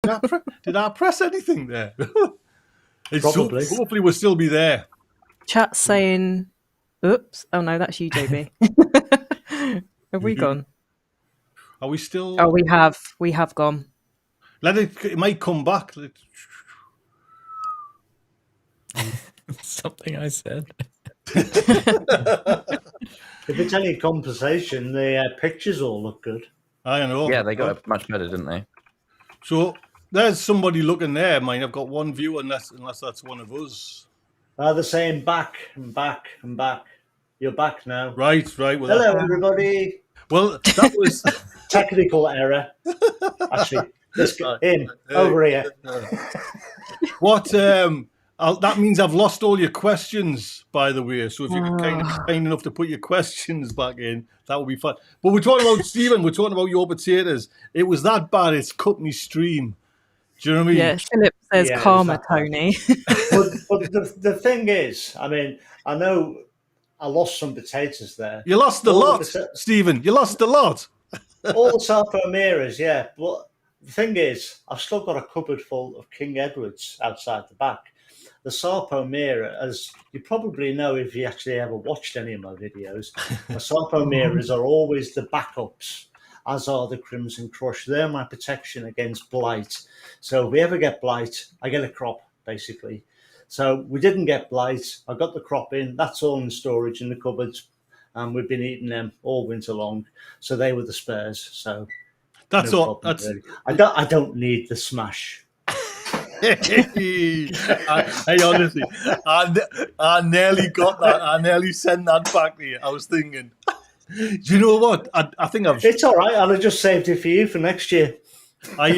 Did I press anything there? Probably. Hopefully we'll still be there. Chat saying, oops. Oh, no, that's you, JB. Have we gone? Are we still? Oh, we have. We have gone. It might come back. Something I said. If it's any compensation, the pictures all look good. I know. Yeah, they got it much better, didn't they? So there's somebody looking there. Mine, I've got one view, unless that's one of us. They're saying back and back and back. You're back now. Right. Well, hello, everybody. Well, that was technical error. Actually, let's get in over here. What? That means I've lost all your questions, by the way. So if you could kind of be kind enough to put your questions back in, that would be fun. But we're talking about Stephen. We're talking about your potatoes. It was that bad. It's cut me stream. Do you know what I mean? Yeah, Philip says karma, Tony. but the thing is, I mean, I know I lost some potatoes there. You lost a lot, Stephen. You lost a lot. All the Salpomeras, yeah. But the thing is, I've still got a cupboard full of King Edwards outside the back. The Salpomera, as you probably know if you actually ever watched any of my videos, the Salpomeras are always the backups, as are the Crimson Crush. They're my protection against blight. So if we ever get blight, I get a crop, basically. So we didn't get blight. I got the crop in. That's all in storage in the cupboards. And we've been eating them all winter long. So they were the spares. So that's no all. That's really. I don't need the smash. Hey, honestly, I nearly got that. I nearly sent that back to you. I was thinking, do you know what? I think I've. It's all right. I'll have just saved it for you for next year. I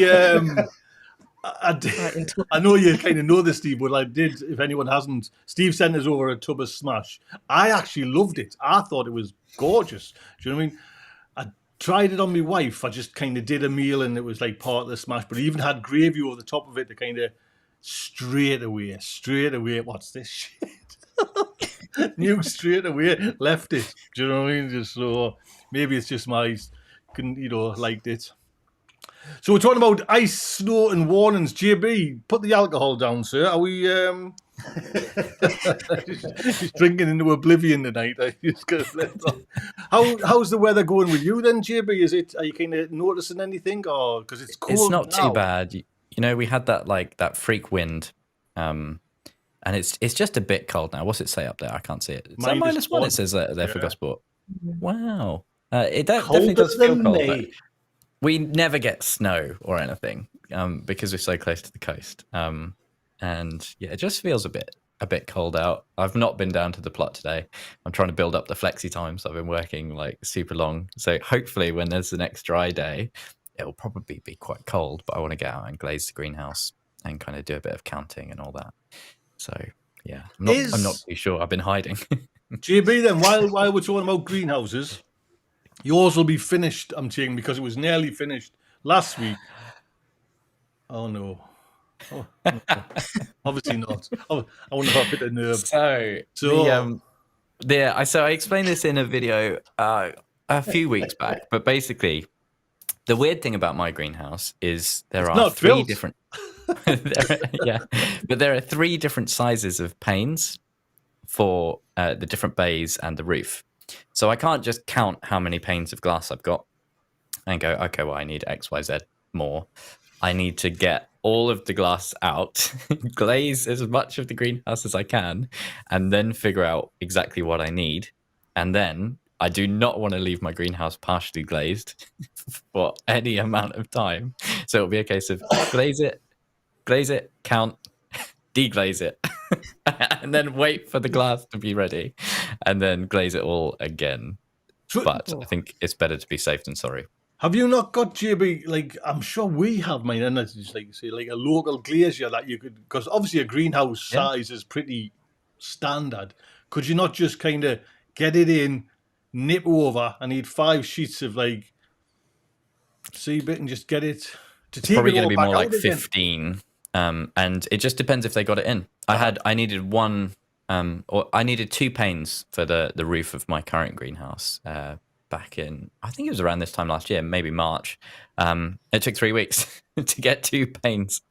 know you kind of know this, Steve, but I did. If anyone hasn't, Steve sent us over a tub of smash. I actually loved it. I thought it was gorgeous. Do you know what I mean? Tried it on my wife. I just kind of did a meal and it was like part of the smash, but it even had gravy over the top of it to kind of straight away, what's this shit? Knew straight away, left it. Do you know what I mean? Just so maybe it's just liked it. So we're talking about ice, snow and warnings. JB, put the alcohol down, sir. Are we just drinking into oblivion tonight? How's the weather going with you then, JB? Are you kind of noticing anything, or because it's cold? It's not now? too bad. You know, we had that freak wind, and it's just a bit cold now. What's it say up there? I can't see it. It's -1. It says there for Gosport. Wow, it definitely does feel cold. We never get snow or anything because we're so close to the coast. And yeah, it just feels a bit cold out. I've not been down to the plot today. I'm trying to build up the flexi time, so I've been working like super long. So hopefully when there's the next dry day, it'll probably be quite cold, but I want to get out and glaze the greenhouse and kind of do a bit of counting and all that. So yeah, I'm not too sure. I've been hiding. JB, then while we're talking about greenhouses, yours will be finished, I'm saying, because it was nearly finished last week. Oh no. Oh, no. Obviously not. I want to have a bit of nerve. So I explained this in a video a few weeks back, but basically the weird thing about my greenhouse is there are three different but there are 3 different sizes of panes for the different bays and the roof. So I can't just count how many panes of glass I've got and go, okay, well, I need X, Y, Z more. I need to get all of the glass out, glaze as much of the greenhouse as I can, and then figure out exactly what I need. And then I do not want to leave my greenhouse partially glazed for any amount of time. So it'll be a case of glaze it, count, deglaze it, and then wait for the glass to be ready, and then glaze it all again. But I think it's better to be safe than sorry. Have you not got, JB, like, I'm sure we have, mine, and it's just like, say, like a local glazier that you could, because obviously a greenhouse size is pretty standard. Could you not just kind of get it in, nip over, and need 5 sheets of like C-bit and just get it to take probably it all going to be back more like out again? 15. And it just depends if they got it in. I needed 2 panes for the roof of my current greenhouse back in, I think it was around this time last year, maybe March. It took 3 weeks to get 2 panes.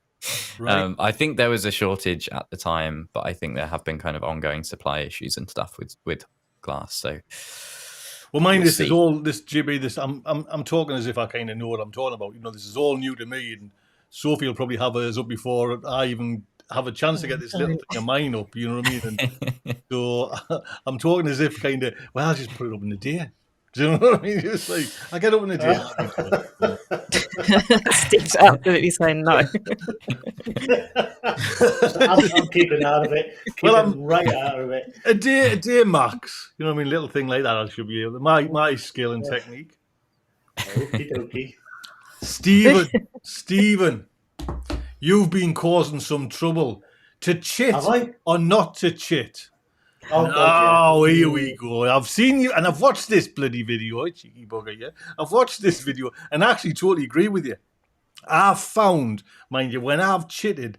Right. I think there was a shortage at the time, but I think there have been kind of ongoing supply issues and stuff with glass. So, Well, mind we'll this is see. all this GB. This I'm talking as if I kind of know what I'm talking about. You know, this is all new to me, and Sophie will probably have hers up before I even have a chance to get this little thing of mine up. You know what I mean? And so I'm talking as if kind of, well, I'll just put it up in the day. Do you know what I mean? Just like I get up in the day. Steve's absolutely saying no. I'm keeping out of it. Keeping right out of it. A day max. You know what I mean? Little thing like that, I should be able. My skill and technique. Okie dokie. Stephen, you've been causing some trouble. To chit Have I? or not to chit? Oh, God, Oh, yeah. here we go. I've seen you, and I've watched this bloody video, cheeky bugger, yeah? I've watched this video, and I actually totally agree with you. I've found, mind you, when I've chitted,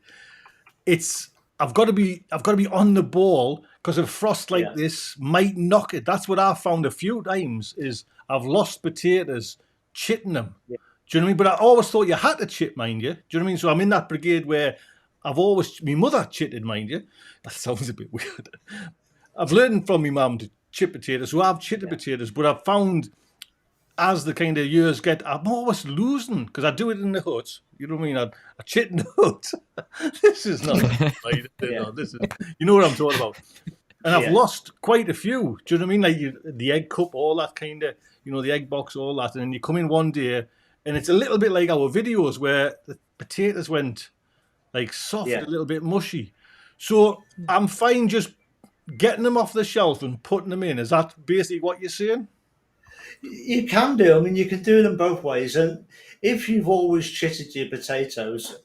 I've got to be on the ball because a frost like this might knock it. That's what I've found a few times is I've lost potatoes chitting them. Yeah. Do you know what I mean? But I always thought you had to chit, mind you. Do you know what I mean? So I'm in that brigade where my mother chitted, mind you. That sounds a bit weird. I've learned from my mum to chip potatoes, so I've chitted potatoes, but I've found as the kind of years get, I'm always losing because I do it in the hut. You know what I mean? I chit in the hut. This is not right. No, this is, you know what I'm talking about. And I've lost quite a few. Do you know what I mean? Like the egg cup, all that kind of, the egg box, all that. And then you come in one day, and it's a little bit like our videos where the potatoes went like soft, a little bit mushy. So I'm fine just getting them off the shelf and putting them in. Is that basically what you're saying? You can do. I mean, you can do them both ways. And if you've always chitted your potatoes,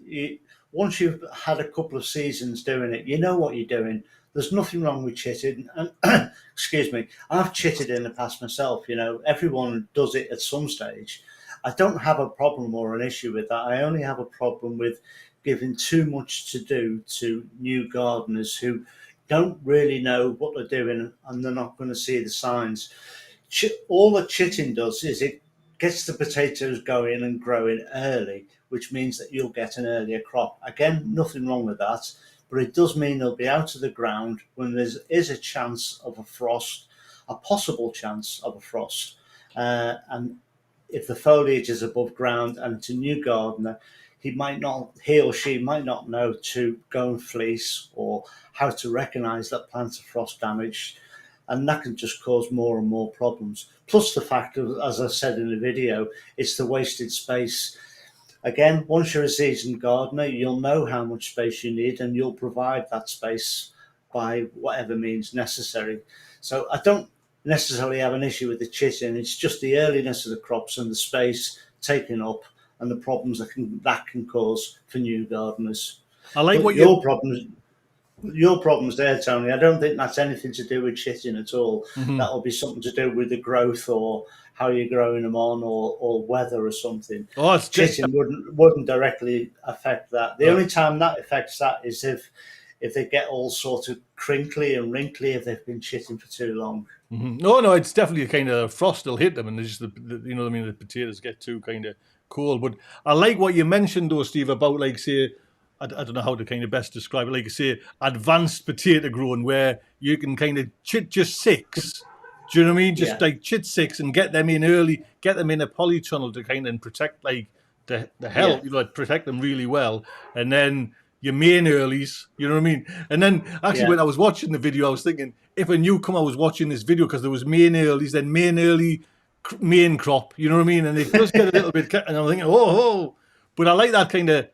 once you've had a couple of seasons doing it, you know what you're doing. There's nothing wrong with chitting. And excuse me, I've chitted in the past myself. Everyone does it at some stage. I don't have a problem or an issue with that. I only have a problem with giving too much to do to new gardeners who don't really know what they're doing and they're not going to see the signs. All the chitting does is it gets the potatoes going and growing early, which means that you'll get an earlier crop. Again, nothing wrong with that, but it does mean they'll be out of the ground when there is a chance of a frost, a possible chance of a frost. And if the foliage is above ground and it's a new gardener, he or she might not know to go and fleece or how to recognise that plants are frost damaged. And that can just cause more and more problems. Plus the fact of, as I said in the video, it's the wasted space. Again, once you're a seasoned gardener, you'll know how much space you need and you'll provide that space by whatever means necessary. So I don't necessarily have an issue with the chitting. It's just the earliness of the crops and the space taken up and the problems that can cause for new gardeners. I like what Your problems there, Tony, I don't think that's anything to do with chitting at all. Mm-hmm. That'll be something to do with the growth or how you're growing them on or weather or something. Oh, chitting wouldn't directly affect that. The only time that affects that is if they get all sort of crinkly and wrinkly if they've been chitting for too long. Mm-hmm. No, it's definitely a kind of frost will hit them, and just the potatoes get too kind of cold. But I like what you mentioned though, Steve, about like say, I don't know how to kind of best describe it, like you say, advanced potato growing where you can kind of chit just 6. Do you know what I mean? Just like chit 6 and get them in early, get them in a polytunnel to kind of protect like the hell, protect them really well. And then your main earlies, you know what I mean? And then actually when I was watching the video, I was thinking, if a newcomer was watching this video, because there was main earlies, then main early, main crop, you know what I mean? And it does get a little bit, and I'm thinking, but I like that kind of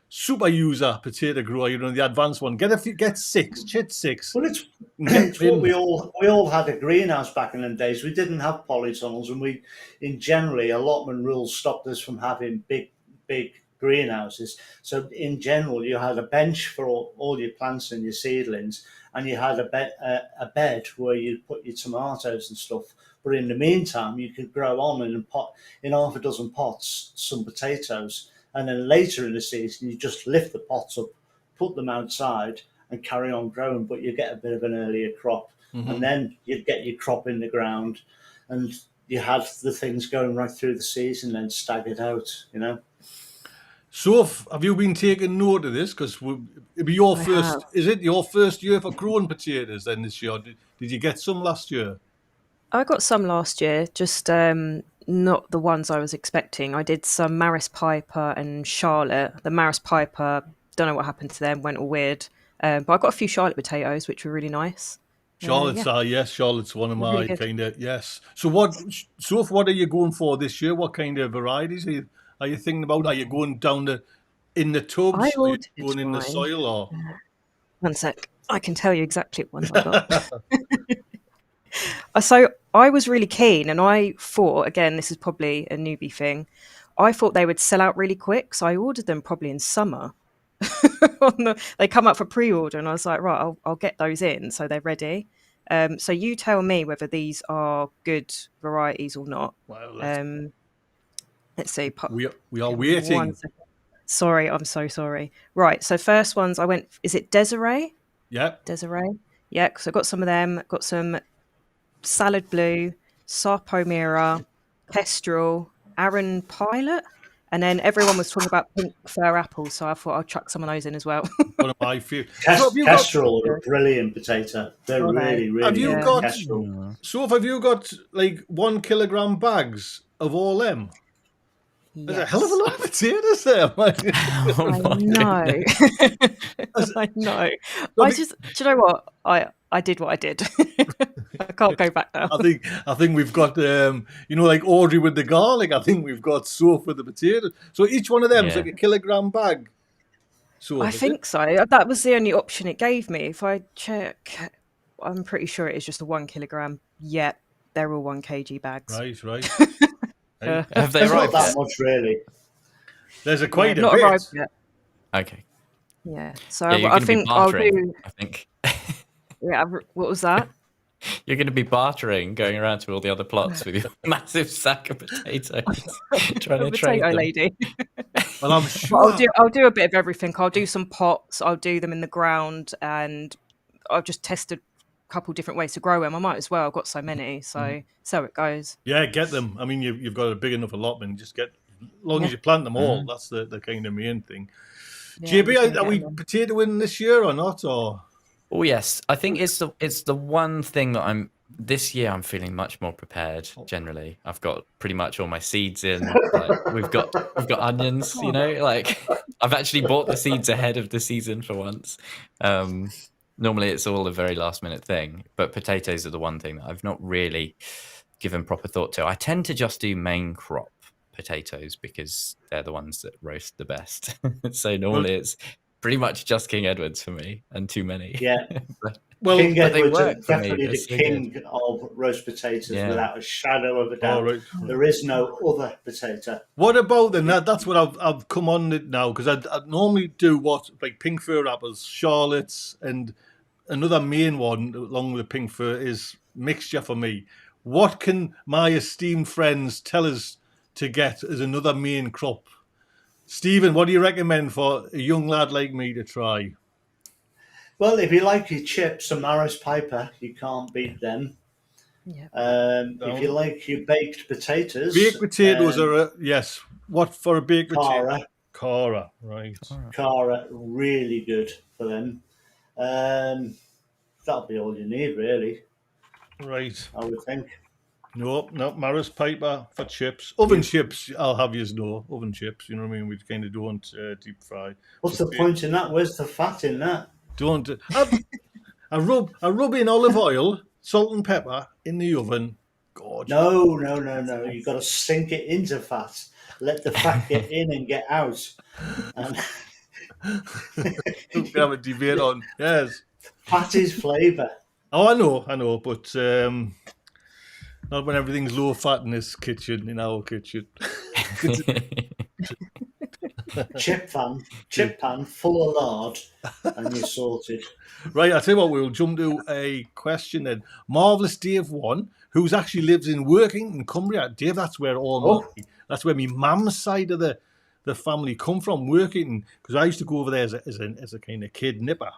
super user potato grower, the advanced one. Get 6, chit 6. Well, it's what we all had a greenhouse back in the days. We didn't have polytunnels, and in generally allotment rules stopped us from having big greenhouses. So in general, you had a bench for all your plants and your seedlings, and you had a bed where you put your tomatoes and stuff. But in the meantime, you could grow on in half a dozen pots some potatoes. And then later in the season, you just lift the pots up, put them outside and carry on growing, but you get a bit of an earlier crop. Mm-hmm. And then you'd get your crop in the ground and you had the things going right through the season and staggered out, Soph, have you been taking note of this? Because it'll be your I first. have. Is it your first year for growing potatoes? Then this year, did you get some last year? I got some last year, just not the ones I was expecting. I did some Maris Piper and Charlotte. The Maris Piper, don't know what happened to them, went all weird. But I got a few Charlotte potatoes, which were really nice. Charlotte's, Yeah, yes, Charlotte's one of really my good. kind of yes. So what are you going for this year? What kind of varieties are you thinking about? Are you going down in the I tubs? Are you ordered going in the mine. soil or? One sec. I can tell you exactly what ones I got. So I was really keen, and I thought, again, this is probably a newbie thing. I thought they would sell out really quick, so I ordered them probably in summer. They come up for pre-order, and I was like, right, I'll get those in so they're ready. So you tell me whether these are good varieties or not. Well, Let's see. we are One waiting. second. Sorry, I'm so sorry. Right, so first ones I went. Is it Desiree? Yeah. Desiree. Yeah, so I got some of them. Got some Salad Blue, Sarpomira, Kestrel, Aaron Pilot, and then everyone was talking about pink fir apples, so I thought I'll chuck some of those in as well. One of my favorite. So Kestrel are a brilliant potato. They're Are they? really, really have you good. got? Kestrel. So have you got like 1 kilogram bags of all them? There's a hell of a lot of potatoes there. Oh I my know. goodness. I know. So I just, do you know what? I did what I did. I can't go back now. I think we've got like Audrey with the garlic. I think we've got Soph with the potatoes. So each one of them is Yeah. like a kilogram bag. So I think so. That was the only option it gave me. If I check, I'm pretty sure it is just a 1 kilogram. Yep, they're all 1 kg bags. Right. Hey, Have they There's not arrived that yet? much, really. there's a quite Not a bit. arrived yet. Okay. Yeah. So Yeah, you're I going to be think I'll bartering. do. I think Yeah. What was that? you're going to be bartering, going around to all the other plots with your massive sack of potatoes, trying A to trade potato them. lady. Well, I'm But sure. I'll do a bit of everything. I'll do some pots. I'll do them in the ground, and I've just tested a couple different ways to grow them. I might as well. I've got so many, so it goes. Yeah, get them. I mean, you've got a big enough allotment. Just get, as long as Yeah. you plant them all. That's the kind of main thing. Yeah, I'm just JB, gonna are get we them on. potatoing this year or not? Or Oh yes, I think it's the one thing that this year I'm feeling much more prepared. Generally, I've got pretty much all my seeds in. Like we've got onions, like I've actually bought the seeds ahead of the season for once. Normally it's all a very last minute thing, but potatoes are the one thing that I've not really given proper thought to. I tend to just do main crop potatoes because they're the ones that roast the best. So normally it's pretty much just King Edwards for me, and too many. Yeah. well, King but they Edwards are work for me. definitely They're the so king of roast potatoes Yeah. without a shadow of a all doubt. right. There is no other potato. What about then? That's what I've come on it now because I normally do like pink fir apples, Charlottes, and another main one along with the pink fir is mixture for me. What can my esteemed friends tell us to get as another main crop? Stephen, what do you recommend for a young lad like me to try? Well, if you like your chips and Maris Piper, you can't beat them. Yeah. If you like your baked potatoes, Baked potatoes are yes. What for a baked potato? Cara, Right. Cara, really good for them. That'll be all you need, really. Right. I would think. No, Maris Piper for chips. Oven chips, I'll have you know. Oven chips, you know what I mean? We kind of don't deep fry. What's the point in that? Where's the fat in that? Don't. I rub in olive oil, salt and pepper in the oven. Gorgeous. No. You've got to sink it into fat. Let the fat get in and get out. And We have a debate on. Yes. fat is flavour. Oh, I know, but not when everything's low fat in this kitchen, in our kitchen. Chip pan full of lard, and you're sorted. Right, I'll tell you what, we'll jump to a question then. Marvellous Dave 1, who's actually lives in Workington, Cumbria. Dave, that's where that's where my mum's side of the family come from, Workington, because I used to go over there as a kind of kid nipper.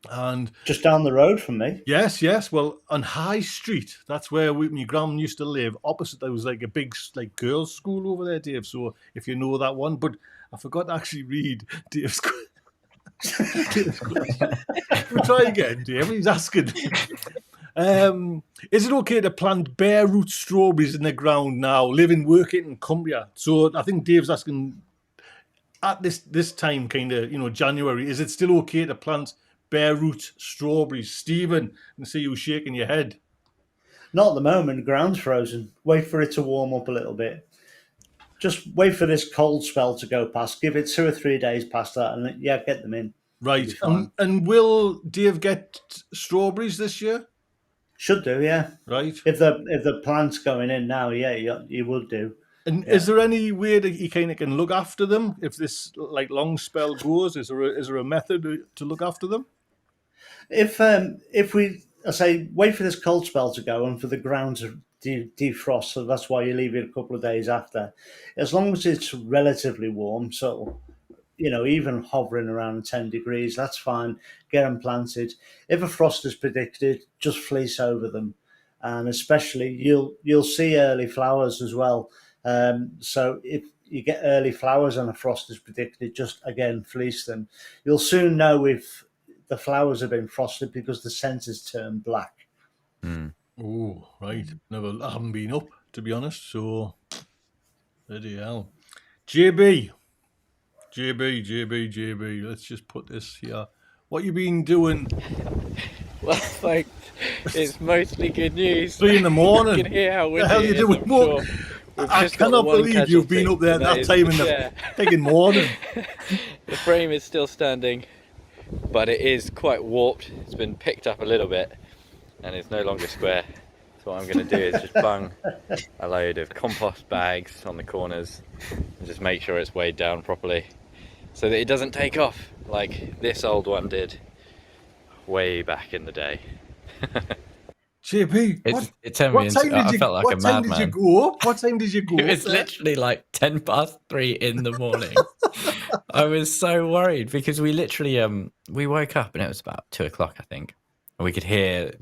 And Just down the road from me. yes. Well, on High Street, that's where my gran used to live. Opposite, there was like a big like girls' school over there, Dave. So if you know that one, but I forgot to actually read Dave's question. We'll try again, Dave. He's asking. Is it okay to plant bare root strawberries in the ground now, living, working in Cumbria? So I think Dave's asking at this time, kind of, January, is it still okay to plant bare root strawberries? Stephen, I can see you shaking your head. Not at the moment. The ground's frozen. Wait for it to warm up a little bit. Just wait for this cold spell to go past. Give it 2 or 3 days past that, and get them in. Right. And will Dave get strawberries this year? Should do, yeah. Right. If the plant's going in now, yeah, you would do. And is there any way that you kind of can look after them if this long spell goes? Is there a method to look after them? If we say wait for this cold spell to go and for the ground to defrost, so that's why you leave it a couple of days after. As long as it's relatively warm, so even hovering around 10 degrees, that's fine. Get them planted. If a frost is predicted, just fleece over them, and especially you'll see early flowers as well. So if you get early flowers and a frost is predicted, just again fleece them. You'll soon know if the flowers have been frosted because the centers turn black. Oh, right. I haven't been up, to be honest. So, bloody hell. JB. Let's just put this here. What you been doing? Well, thanks. It's mostly good news. 3 in the morning. You can hear how windy the hell it you is, doing? I'm sure. I cannot believe you've been up there that time in the friggin' morning. The frame is still standing, but it is quite warped. It's been picked up a little bit, and it's no longer square. So what I'm going to do is just bung a load of compost bags on the corners and just make sure it's weighed down properly so that it doesn't take off like this old one did way back in the day. JP, it turned me into, I felt like a madman. What time did you go up? What time did you go up? It was literally like 3:10 in the morning. I was so worried because we literally we woke up and it was about 2:00, I think. And we could hear,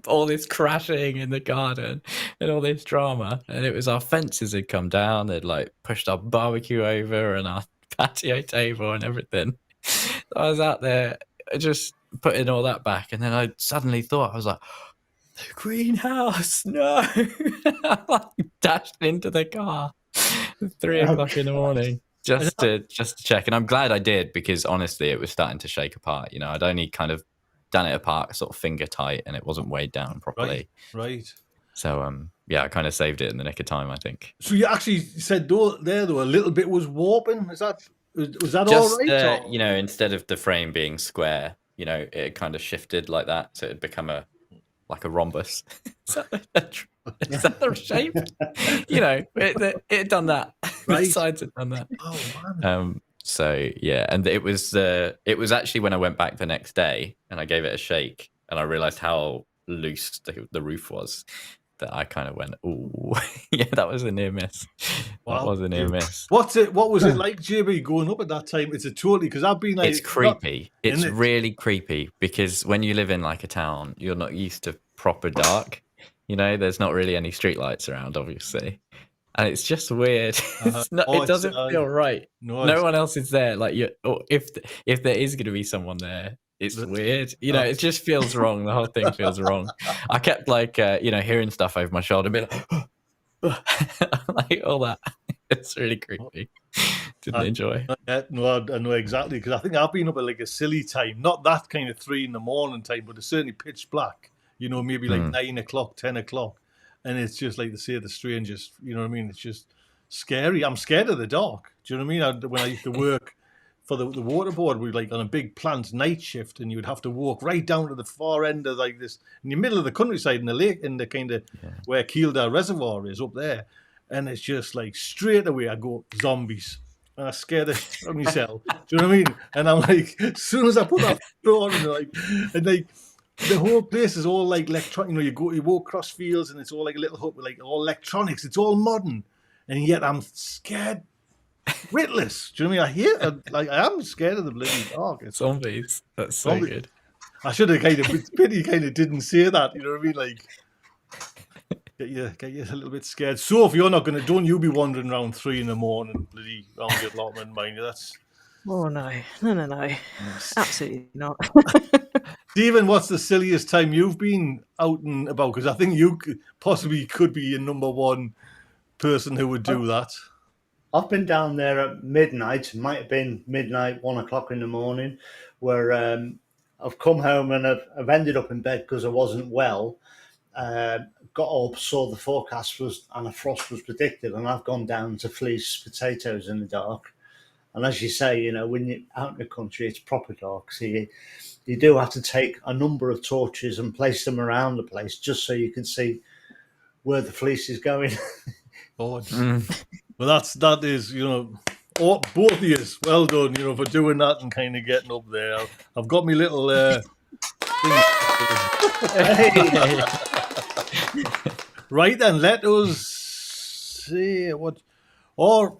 all this crashing in the garden and all this drama. And it was our fences had come down. They'd pushed our barbecue over and our patio table and everything. So I was out there just putting all that back. And then I suddenly thought, I was like, the greenhouse, no. I dashed into the car at 3:00 in the morning just to check. And I'm glad I did because honestly, it was starting to shake apart. I'd only kind of done it apart, sort of finger tight, and it wasn't weighed down properly. Right. So, I kind of saved it in the nick of time, I think. So you actually said though a little bit was warping. Was that just, all right? Instead of the frame being square, it kind of shifted like that, so it had become like a rhombus. Is that the shape? It had done that. Right. The sides had done that. Oh man. So yeah, and it was actually when I went back the next day and I gave it a shake and I realized how loose the roof was that I kind of went, ooh, yeah, that was a near miss. Wow. That was a near miss. What was it like, JB, going up at that time? It's a totally, because I've been it's creepy. It's really creepy because when you live in a town, you're not used to proper dark. There's not really any streetlights around, obviously. And it's just weird. It doesn't feel right. No one else is there. If there is going to be someone there, it's weird. It just feels wrong. The whole thing feels wrong. I kept hearing stuff over my shoulder, being like all that. It's really creepy. Didn't enjoy. No, I know exactly because I think I've been up at a silly time, not that kind of 3 in the morning time, but it's certainly pitch black. Maybe 9 o'clock, 10 o'clock. And it's just like they say, the strangest, It's just scary. I'm scared of the dark. Do you know what I mean? When I used to work for the water board, we were on a big plant night shift, and you would have to walk right down to the far end of this, in the middle of the countryside, in the lake, in the kind of where Kildare Reservoir is up there. And it's just straight away I go, zombies. And I scare the shit out of myself. Do you know what I mean? And I'm as soon as I put that door on, the whole place is all electronic. You walk across fields and it's all a little hut with all electronics. It's all modern, and yet I'm scared witless. Do you know what I mean? I am scared of the bloody dark. It's zombies. That's so good. I should have pity didn't say that. You know what I mean? get you a little bit scared. So if you're not going to, don't you be wandering around 3 a.m, bloody round your allotment, mind you. That's Oh no. Absolutely not. Stephen. What's the silliest time you've been out and about? Because I think you possibly could be your number one person who would do that. I've been down there at midnight. It might have been midnight, 1 o'clock in the morning, where I've come home and I've ended up in bed because I wasn't well. Got up, saw the forecast and a frost was predicted, and I've gone down to fleece potatoes in the dark. And as you say, when you're out in the country, it's proper dark. So you do have to take a number of torches and place them around the place just so you can see where the fleece is going. Oh, well, that is, both of you, well done, for doing that and kind of getting up there. I've got my little thing. Right then, let us see what. Or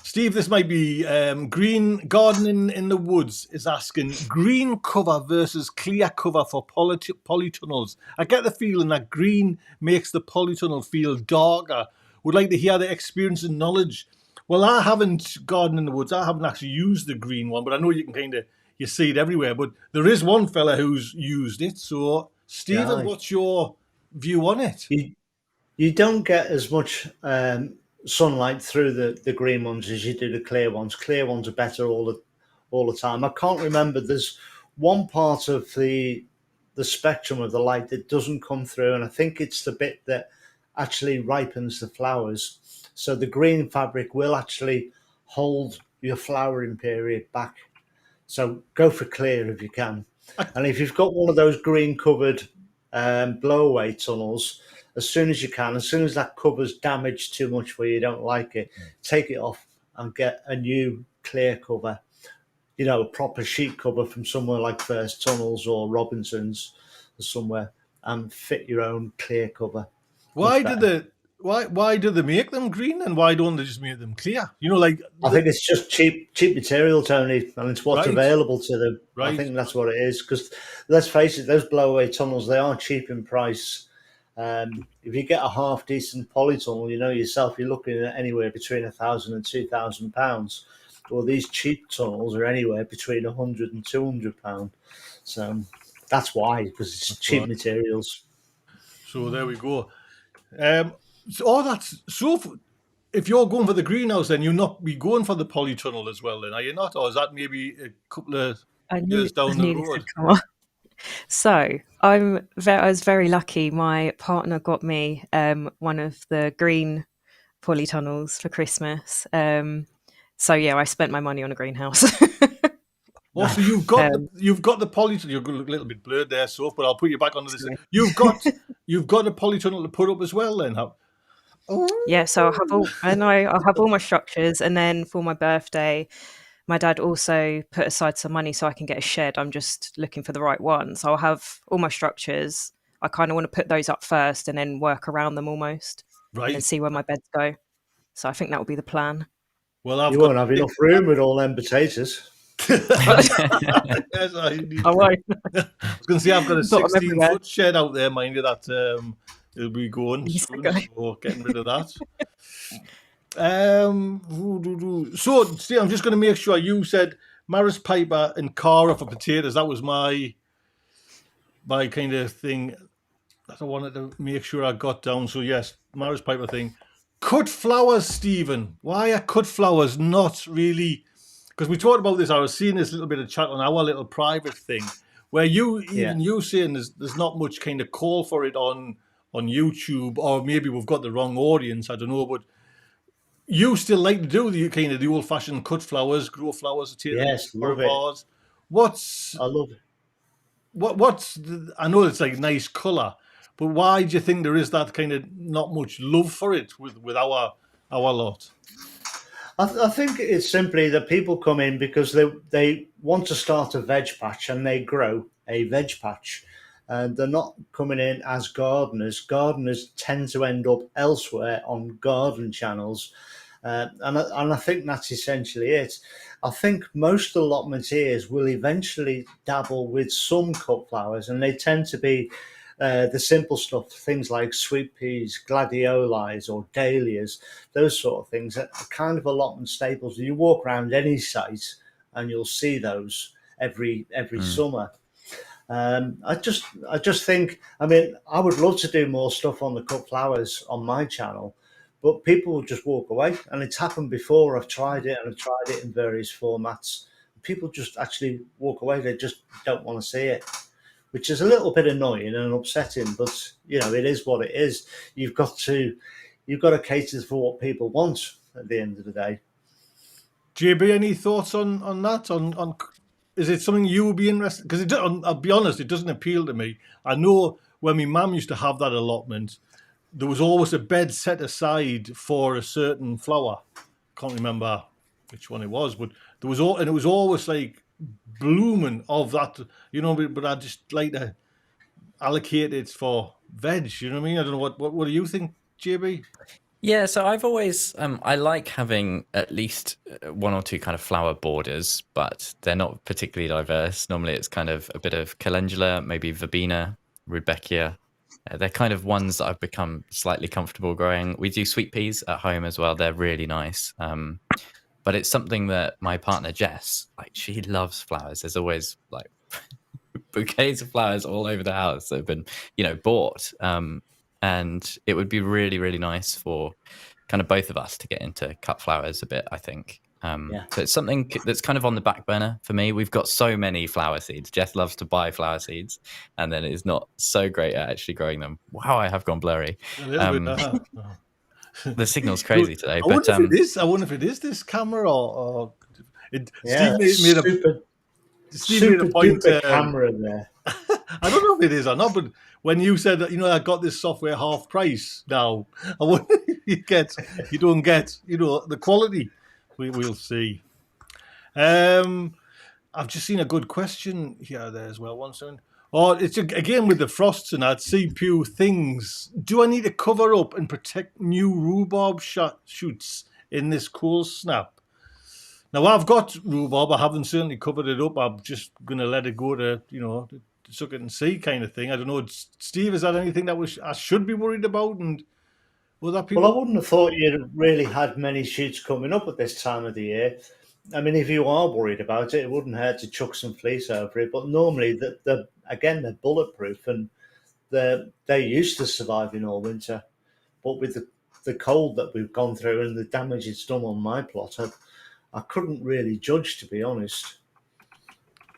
Steve, this might be Green Gardening in the Woods is asking green cover versus clear cover for polytunnels. I get the feeling that green makes the polytunnel feel darker. Would like to hear the experience and knowledge. Well, I haven't gardened in the woods. I haven't actually used the green one, but I know you can you see it everywhere. But there is one fella who's used it. So, Stephen, what's your view on it? You don't get as much sunlight through the green ones as you do the clear ones. Clear ones are better all the time. I can't remember. There's one part of the spectrum of the light that doesn't come through, and I think it's the bit that actually ripens the flowers. So the green fabric will actually hold your flowering period back. So go for clear if you can. And if you've got one of those green covered blow-away tunnels, as soon as you can, as soon as that cover's damaged too much where you don't like it, take it off and get a new clear cover, a proper sheet cover from somewhere like First Tunnels or Robinson's or somewhere, and fit your own clear cover. Why do they make them green and why don't they just make them clear? I think it's just cheap material, Tony, and it's what's available to them. Right. I think that's what it is. Because let's face it, those blow-away tunnels, they are cheap in price. If you get a half decent polytunnel, yourself, you're looking at anywhere between £1,000 and £2,000. Well, these cheap tunnels are anywhere between £100 and £200. So that's why, because it's cheap materials. So there we go. If you're going for the greenhouse, then you'll not be going for the polytunnel as well, then, are you not? Or is that maybe a couple of years down the road? So I was very lucky. My partner got me one of the green polytunnels for Christmas. So yeah, I spent my money on a greenhouse. So you've got the polytunnel. You're a little bit blurred there, Soph, but I'll put you back onto this. You've got a polytunnel to put up as well, then. Yeah, so I'll have all my structures, and then for my birthday, my dad also put aside some money so I can get a shed. I'm just looking for the right one. So I'll have all my structures. I kind of want to put those up first and then work around them almost, right, and see where my beds go. So I think that will be the plan. Well, you won't have enough room with all them potatoes. Yes, I won't. I was going to say I've got a 16-foot shed out there, mind you, that it'll be going soon, so getting rid of that. So, Steve, I'm just going to make sure you said Maris Piper and Cara for potatoes. That was my kind of thing that I wanted to make sure I got down. So, yes, Maris Piper thing. Cut flowers, Stephen. Why are cut flowers not really... Because we talked about this, I was seeing this little bit of chat on our little private thing, where you saying there's not much kind of call for it on YouTube, or maybe we've got the wrong audience, I don't know, but you still like to do the old-fashioned cut flowers, grow flowers, yes, love it. I love it. I know it's like nice colour, but why do you think there is that kind of not much love for it with our lot? I think it's simply that people come in because they want to start a veg patch and they grow a veg patch. And they're not coming in as gardeners. Gardeners tend to end up elsewhere on garden channels. And I think that's essentially it. I think most allotmenteers will eventually dabble with some cut flowers, and they tend to be The simple stuff, things like sweet peas, gladiolis or dahlias, those sort of things are kind of allotment staples. You walk around any site and you'll see those every summer. I just think, I mean, I would love to do more stuff on the cut flowers on my channel, but people will just walk away. And it's happened before. I've tried it, and I've tried it in various formats. People just actually walk away. They just don't want to see it, which is a little bit annoying and upsetting. But you know, it is what it is. You've got to cater for what people want at the end of the day. JB, any thoughts on that? On is it something you would be interested? Because I'll be honest, it doesn't appeal to me. I know when my mum used to have that allotment, there was always a bed set aside for a certain flower. Can't remember which one it was, but there was and it was always like blooming of that, you know. But I just like to allocate it for veg. You know what I mean? I don't know what do you think, JB? Yeah, so I've always I like having at least one or two kind of flower borders, but they're not particularly diverse. Normally, it's kind of a bit of calendula, maybe verbena, rudbeckia. They're kind of ones that I've become slightly comfortable growing. We do sweet peas at home as well. They're really nice. But it's something that my partner Jess, like, she loves flowers. There's always like bouquets of flowers all over the house that have been, bought. And it would be really, really nice for kind of both of us to get into cut flowers a bit, I think. So it's something that's kind of on the back burner for me. We've got so many flower seeds. Jess loves to buy flower seeds, and then it's not so great at actually growing them. Wow, I have gone blurry. A little bit. The signal's crazy today. I wonder if it is this camera or Steve made a point. Camera there. I don't know if it is or not, but when you said that, I got this software half price now, I wonder if you don't get, the quality. We'll see. I've just seen a good question here there as well. One second. Oh, it's again with the frosts and that. CPU things. Do I need to cover up and protect new rhubarb shoots in this cold snap? Now, I've got rhubarb. I haven't certainly covered it up. I'm just going to let it go to, to suck it and see kind of thing. I don't know. Steve, is that anything that I should be worried about? And will that be? Well, I wouldn't have thought you'd really had many shoots coming up at this time of the year. I mean, if you are worried about it, it wouldn't hurt to chuck some fleece over it. But normally, they're bulletproof and they're used to surviving all winter. But with the cold that we've gone through and the damage it's done on my plot, I couldn't really judge, to be honest.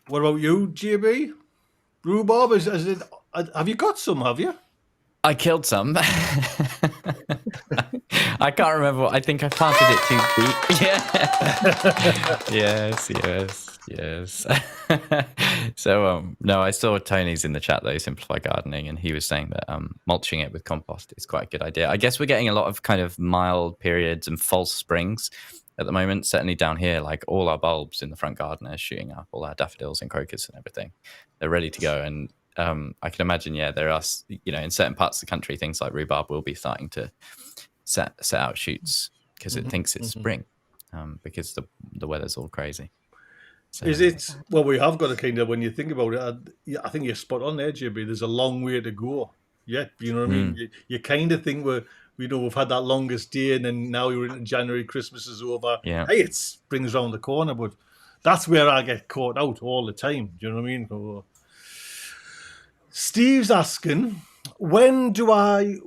What about you, JB? Rhubarb, is it? Have you got some? Have you? I killed some. I can't remember. I think I planted it too deep. Yeah. Yes. So no, I saw Tony's in the chat though, Simplify Gardening, and he was saying that mulching it with compost is quite a good idea. I guess we're getting a lot of kind of mild periods and false springs at the moment. Certainly down here, like all our bulbs in the front garden are shooting up, all our daffodils and crocus and everything. They're ready to go. And I can imagine, there are, in certain parts of the country, things like rhubarb will be starting to set out shoots because it thinks it's spring, because the weather's all crazy. So, is it? Well, we have got a kind of, when you think about it, I think you're spot on there, JB. There's a long way to go yet. You know what I mean? You kind of think we've had that longest day, and then now you're into January, Christmas is over. Yeah. Hey, it springs around the corner, but that's where I get caught out all the time. Do you know what I mean? So, Steve's asking, when do I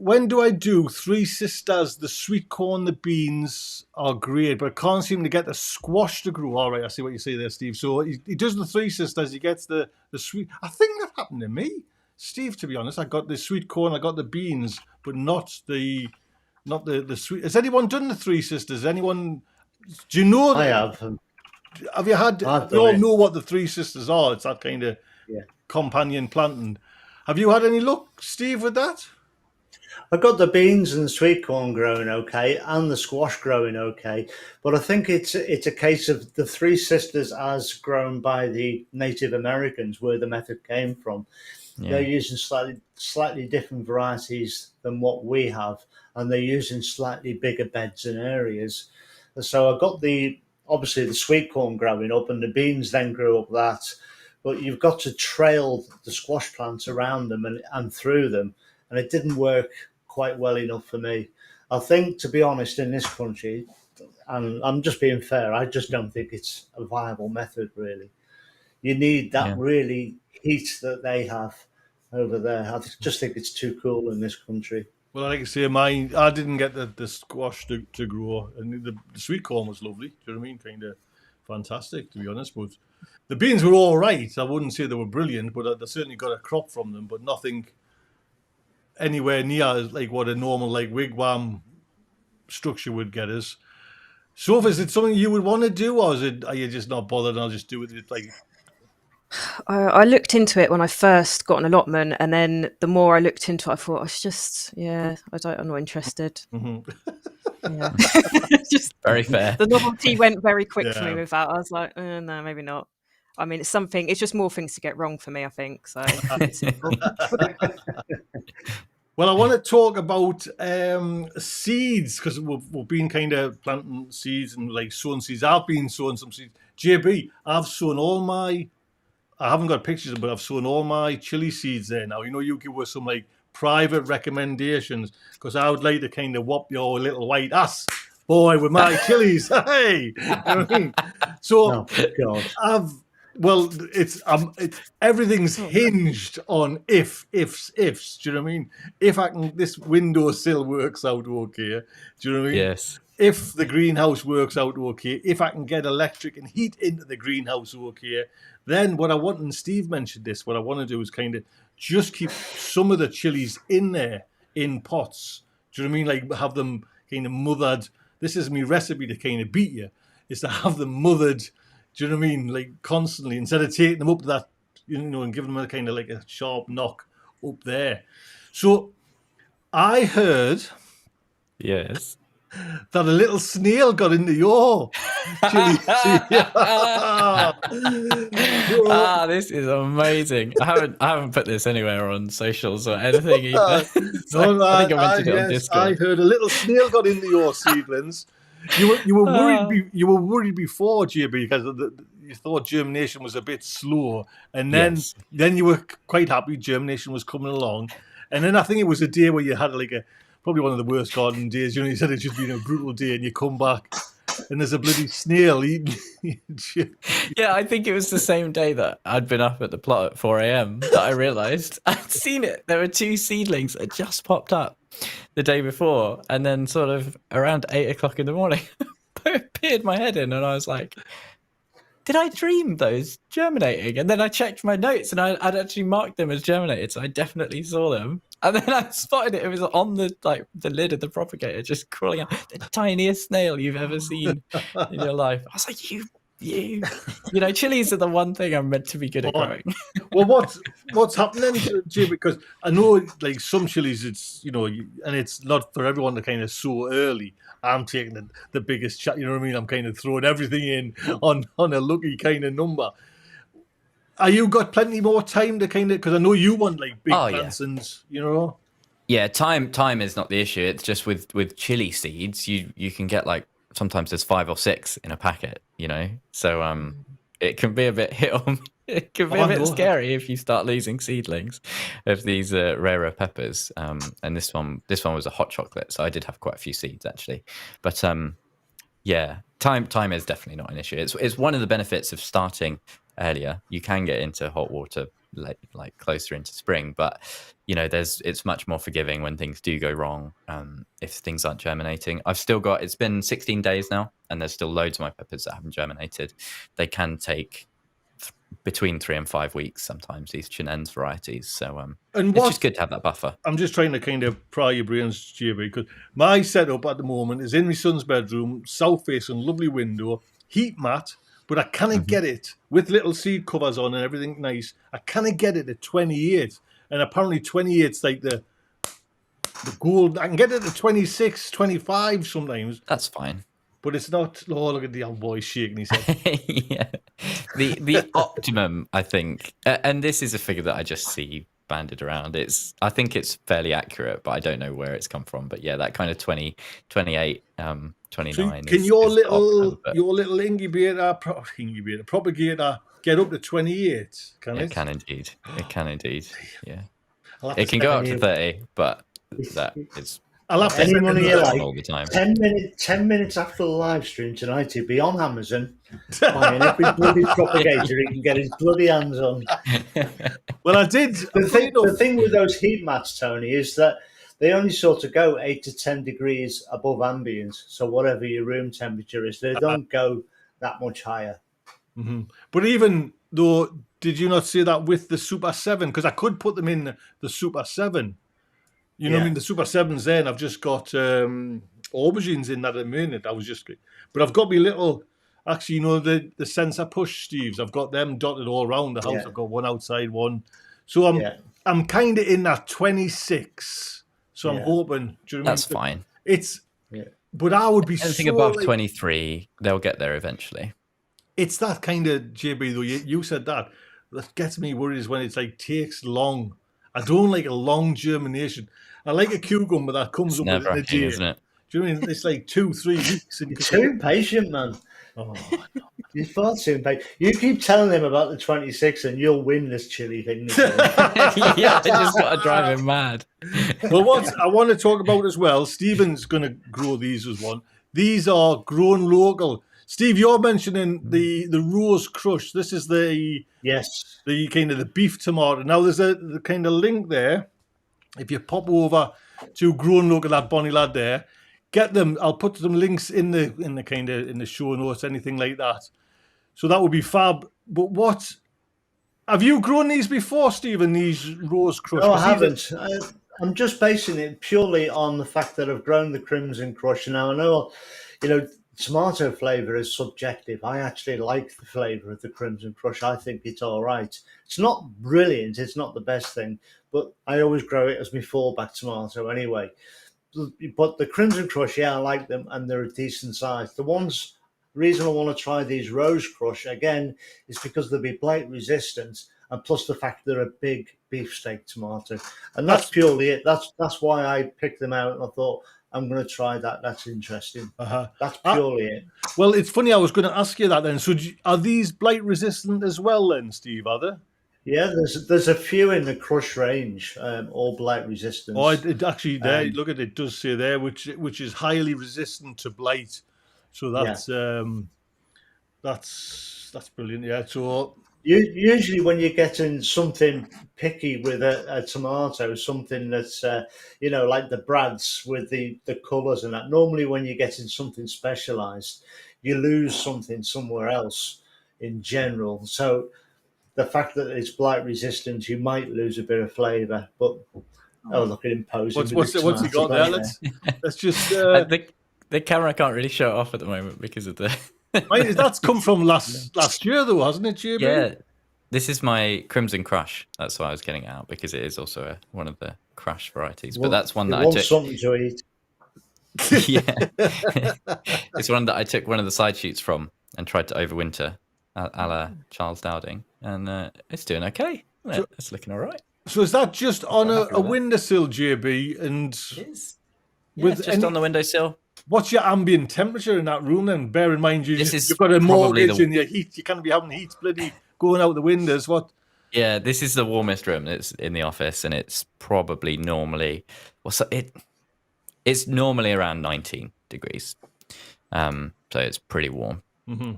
do Three Sisters? The sweet corn, the beans are great, but I can't seem to get the squash to grow. All right, I see what you say there, Steve. So he does the Three Sisters. He gets the sweet. I think that happened to me, Steve. To be honest, I got the sweet corn, I got the beans, but not the sweet. Has anyone done the Three Sisters? Anyone? Do you know? I have. Have you had? We all know what the Three Sisters are. It's that kind of companion planting. Have you had any luck, Steve, with that? I got the beans and the sweet corn growing okay, and the squash growing okay, but I think it's a case of the Three Sisters as grown by the Native Americans, where the method came from. Yeah. They're using slightly different varieties than what we have, and they're using slightly bigger beds and areas. So I got obviously the sweet corn growing up, and the beans then grew up that. but you've got to trail the squash plants around them and through them, and it didn't work quite well enough for me. I think, to be honest, in this country, and I'm just being fair, I just don't think it's a viable method, really. You need that really heat that they have over there. I just think it's too cool in this country. Well, like I say, I didn't get the squash to grow, and the sweet corn was lovely. Do you know what I mean? Kind of fantastic, to be honest. But the beans were all right. I wouldn't say they were brilliant, but they certainly got a crop from them. But nothing anywhere near as like what a normal like wigwam structure would get us. So, is it something you would want to do, or are you just not bothered? And I'll just do it. It's like I looked into it when I first got an allotment, and then the more I looked into it, I thought it's just I'm not interested. Yeah. Just Very fair. the novelty went very quick for me with that. I was like, no, maybe not. I mean, it's just more things to get wrong for me, I think. So well, I want to talk about seeds, because we've been kind of planting seeds and like sowing seeds. I've been sowing some seeds. JB, I haven't got pictures, but I've sown all my chili seeds there now. You know, you give us some like private recommendations, because I would like to kind of whop your little white ass, boy, with my chilies. Hey, you know what I mean? So, God. It's everything's hinged on ifs. Do you know what I mean? If this windowsill works out okay. Do you know what I mean? Yes. If the greenhouse works out okay, if I can get electric and heat into the greenhouse okay, then what I want, and Steve mentioned this, what I want to do is kind of just keep some of the chilies in there in pots. Do you know what I mean? Like have them kind of mothered. This is my recipe to kind of beat you, is to have them mothered. Do you know what I mean? Like constantly, instead of taking them up to that, and giving them a kind of like a sharp knock up there. So I heard. Yes. That a little snail got into your chili seed. This is amazing. I haven't put this anywhere on socials or anything either. I think I mentioned it on Discord. I heard a little snail got into your seedlings. You were worried. You were worried before, JB, because you thought germination was a bit slow, and then you were quite happy germination was coming along, and then I think it was a day where you had like probably one of the worst gardening days. You said it's just been a brutal day, and you come back and there's a bloody snail eating. Yeah, I think it was the same day that I'd been up at the plot at 4 a.m. that I realised I'd seen it. There were 2 seedlings that just popped up the day before, and then sort of around 8 o'clock in the morning, I peered my head in, and I was like, did I dream those germinating? And then I checked my notes, and I'd actually marked them as germinated, so I definitely saw them. And then I spotted it. It was on the lid of the propagator, just crawling out. The tiniest snail you've ever seen in your life. I was like, chilies are the one thing I'm meant to be good at growing. Well, what's happening, Jim? Because I know, like some chilies, it's and it's not for everyone to kind of sow early. I'm taking the biggest shot. You know what I mean? I'm kind of throwing everything in on a lucky kind of number. Are you got plenty more time to kind of, because I know you want like big plants and Yeah, time is not the issue. It's just with chili seeds, you can get like sometimes there's 5 or 6 in a packet, So it can be a bit it can be a bit scary if you start losing seedlings of these rarer peppers. And this one was a hot chocolate, so I did have quite a few seeds actually. But time is definitely not an issue. It's one of the benefits of starting earlier. You can get into hot water like closer into spring, but it's much more forgiving when things do go wrong. If things aren't germinating, it's been 16 days now, and there's still loads of my peppers that haven't germinated. They can take between 3 and 5 weeks sometimes, these Chinen's varieties. So it's just good to have that buffer. I'm just trying to kind of pry your brains, JB, because my setup at the moment is in my son's bedroom, south facing, lovely window, heat mat, but I can't get it with little seed covers on and everything nice. I can't get it at 28, and apparently 28's like the gold. I can get it at 26, 25 sometimes. That's fine. But it's not. Oh, look at the old boy shaking his head. Yeah, the optimum, I think, and this is a figure that I just see banded around. I think it's fairly accurate, but I don't know where it's come from. But yeah, that kind of 20, 28 29. Can is your optimum, but little propagator get up to 28? Can it it? can indeed. It can indeed. Yeah. I'll have It to can send go you- up to 30, but that is I'll have to Any send money another- you like. all the time. 10 minutes after the live stream tonight, he'll be on Amazon buying every bloody propagator he can get his bloody hands on. Well, I did. The thing with those heat mats, Tony, is that they only sort of go 8 to 10 degrees above ambient. So whatever your room temperature is, they don't go that much higher. Mm-hmm. But even though, did you not say that with the Super 7? Because I could put them in the Super 7. You know what I mean? The Super 7's there, and I've just got aubergines in that at the minute. But I've got me little, actually, you know, the sensor push Steves. I've got them dotted all around the house. Yeah. I've got one outside, one. So I'm kind of in that 26. So I'm hoping. Do you know what I mean? That's fine. But I would be Anything so, above like, 23, they'll get there eventually. It's that kind of, JB, though, you said that gets me worried is when it's like takes long. I don't like a long germination. I like a cucumber that comes It's up within a nerve-wracking, day. isn't it? Do you know what I mean? It's like 2-3 weeks. You're too impatient, man. Oh, You're far too impatient. You keep telling him about the 26 and you'll win this chili thing. Yeah, I just got to drive him mad. Well, what I want to talk about as well, Stephen's going to grow these as one. These are grown local. Steve, you're mentioning the Rose Crush. This is the kind of the beef tomato. Now, there's the kind of link there. If you pop over to Grown Local, that Bonnie lad there, get them. I'll put some links in the show notes, anything like that. So that would be fab. But what have you grown these before, Stephen? These Rose Crush? No, I haven't. I'm just basing it purely on the fact that I've grown the Crimson Crush. Now I know, tomato flavour is subjective. I actually like the flavour of the Crimson Crush. I think it's all right. It's not brilliant. It's not the best thing, but I always grow it as my fallback tomato anyway. But the Crimson Crush, I like them, and they're a decent size. The reason I want to try these Rose Crush again is because they'll be blight resistant, and plus the fact they're a big beefsteak tomato, and that's purely it. That's why I picked them out, and I thought, I'm going to try that. That's interesting. That's purely it. Well, it's funny. I was going to ask you that then. So, are these blight resistant as well, then, Steve? Are they? Yeah, there's a few in the Crush range, all blight resistant. Oh, it actually there. Look at it. Does say there, which is highly resistant to blight. So that's brilliant. Yeah. So. Usually when you're getting something picky with a tomato, something that's, like the Brads with the colours and that, normally when you're getting something specialised, you lose something somewhere else in general. So the fact that it's blight resistant, you might lose a bit of flavour. But, look at him posing. What's he got there? Let's just... The camera can't really show it off at the moment because of the... That's come from last year, though, hasn't it, JB? Yeah, this is my Crimson Crush. That's why I was getting it out, because it is also one of the Crush varieties. But that's one that I took. Something to eat. Yeah, it's one that I took one of the side shoots from and tried to overwinter, a la Charles Dowding, and it's doing okay. It's looking all right. So is that just on a windowsill, JB? And it is. Yeah, it's just on the windowsill. What's your ambient temperature in that room then? Bear in mind, you've got a mortgage and your heat. You can't be having heat bloody going out the windows. What? Yeah, this is the warmest room. It's in the office, and it's probably normally it's normally around 19 degrees. So it's pretty warm. Mm-hmm.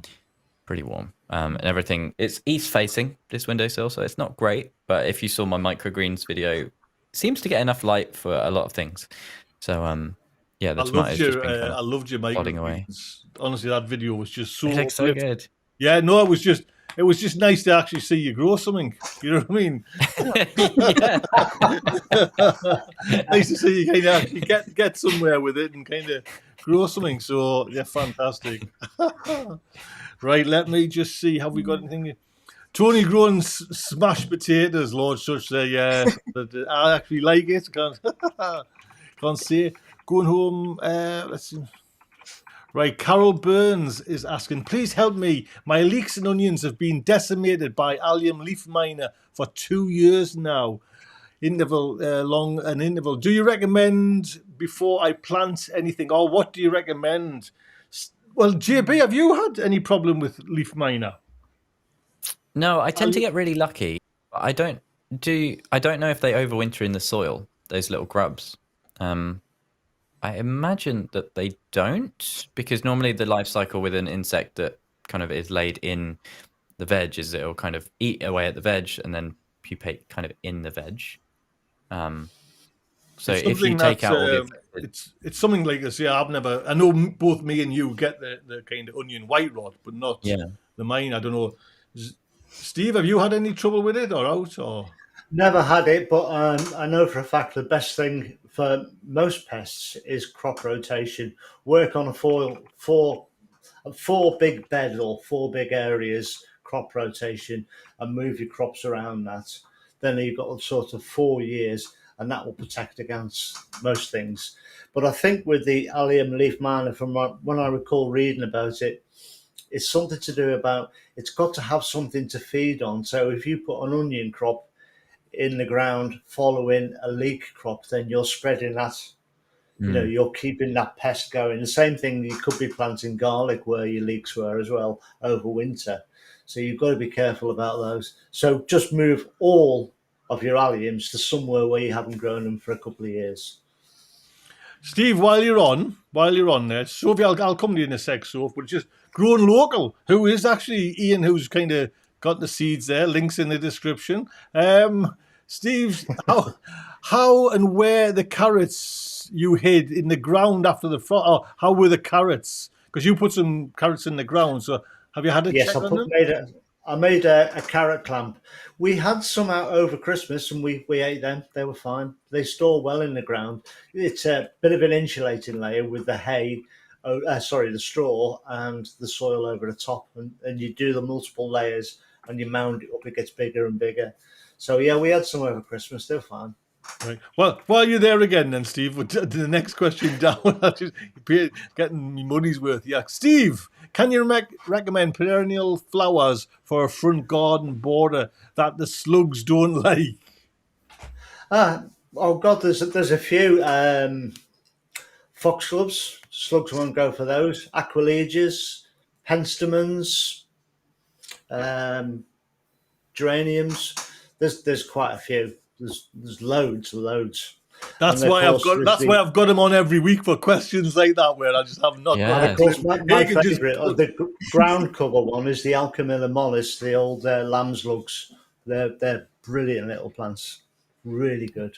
Pretty warm. And everything. It's east facing, this windowsill, so it's not great. But if you saw my microgreens video, it seems to get enough light for a lot of things. So yeah, the tomatoes just been kind of I loved your plodding away. Honestly, that video was just so. It looks so good. Yeah, no, it was just nice to actually see you grow something. You know what I mean? Nice to see you kind of actually get somewhere with it and kind of grow something. So yeah, fantastic. Right, let me just see. Have we got anything? Tony growing smashed potatoes, Lord such there. Yeah, I actually like it. Can't see it. Going home, let's see. Right, Carol Burns is asking, please help me. My leeks and onions have been decimated by allium leaf miner for 2 years now. interval, long an interval. Do you recommend before I plant anything, or what do you recommend? Well, JB, have you had any problem with leaf miner? No, I tend to get really lucky. I don't know if they overwinter in the soil, those little grubs. I imagine that they don't, because normally the life cycle with an insect that kind of is laid in the veg is it'll kind of eat away at the veg and then pupate kind of in the veg. So It's if you something take that out all the it's something like this. Yeah, I've never. I know both me and you get the kind of onion white rot, but not the mine. I don't know. Steve, have you had any trouble with it or out or? Never had it, but I know for a fact the best thing for most pests is crop rotation. Work on a four big bed or four big areas, crop rotation, and move your crops around that. Then you've got sort of 4 years, and that will protect against most things. But I think with the allium leaf miner, from when I recall reading about it, it's something to do about it's got to have something to feed on. So if you put an onion crop in the ground following a leek crop, then you're spreading that. You're keeping that pest going. The same thing, you could be planting garlic where your leeks were as well over winter. So you've got to be careful about those. So just move all of your alliums to somewhere where you haven't grown them for a couple of years. Steve, while you're on there, Sophie, I'll come to you in a sec, Sophie, but just Grown Local, who is actually Ian, who's kind of got the seeds there, links in the description. Steve, how and where the carrots you hid in the ground after the frost, or how were the carrots? Because you put some carrots in the ground, so have you had a check on them? I made a carrot clamp. We had some out over Christmas and we ate them. They were fine. They store well in the ground. It's a bit of an insulating layer with the hay, the straw and the soil over the top. And you do the multiple layers and you mound it up, it gets bigger and bigger. So, yeah, we had some over Christmas. They're fine. Right. Well, while you're there again, then, Steve, the next question down. Getting me money's worth. Yeah, Steve, can you recommend perennial flowers for a front garden border that the slugs don't like? Oh God, there's a few. Foxgloves, slugs won't go for those. Aquiledias, penstemons, geraniums. There's quite a few. There's loads. That's why I've got him on every week for questions like that, where I just have not got. Of course, my favourite, the ground cover one, is the Alchemilla mollis, the old lamb's lugs. They're brilliant little plants, really good.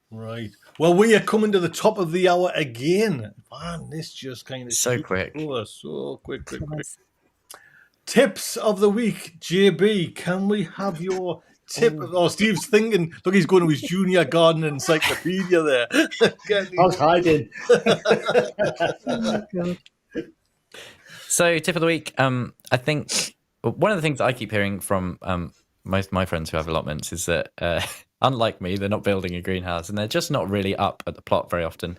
Right. Well, we are coming to the top of the hour again. Man, this just kind of so quick. So quick. Tips of the week, JB. Can we have your tip? Oh, Steve's thinking. Look, he's going to his junior garden encyclopedia there. I was hiding. So, tip of the week. I think one of the things that I keep hearing from most of my friends who have allotments is that, unlike me, they're not building a greenhouse and they're just not really up at the plot very often.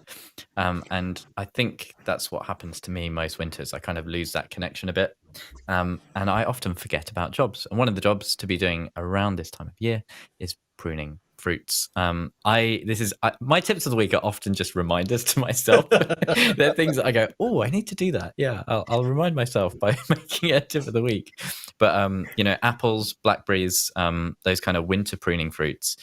And I think that's what happens to me most winters. I kind of lose that connection a bit. And I often forget about jobs. And one of the jobs to be doing around this time of year is pruning fruits. My tips of the week are often just reminders to myself. They're things that I go, oh, I need to do that. Yeah, I'll remind myself by making it a tip of the week. But apples, blackberries, those kind of winter pruning fruits,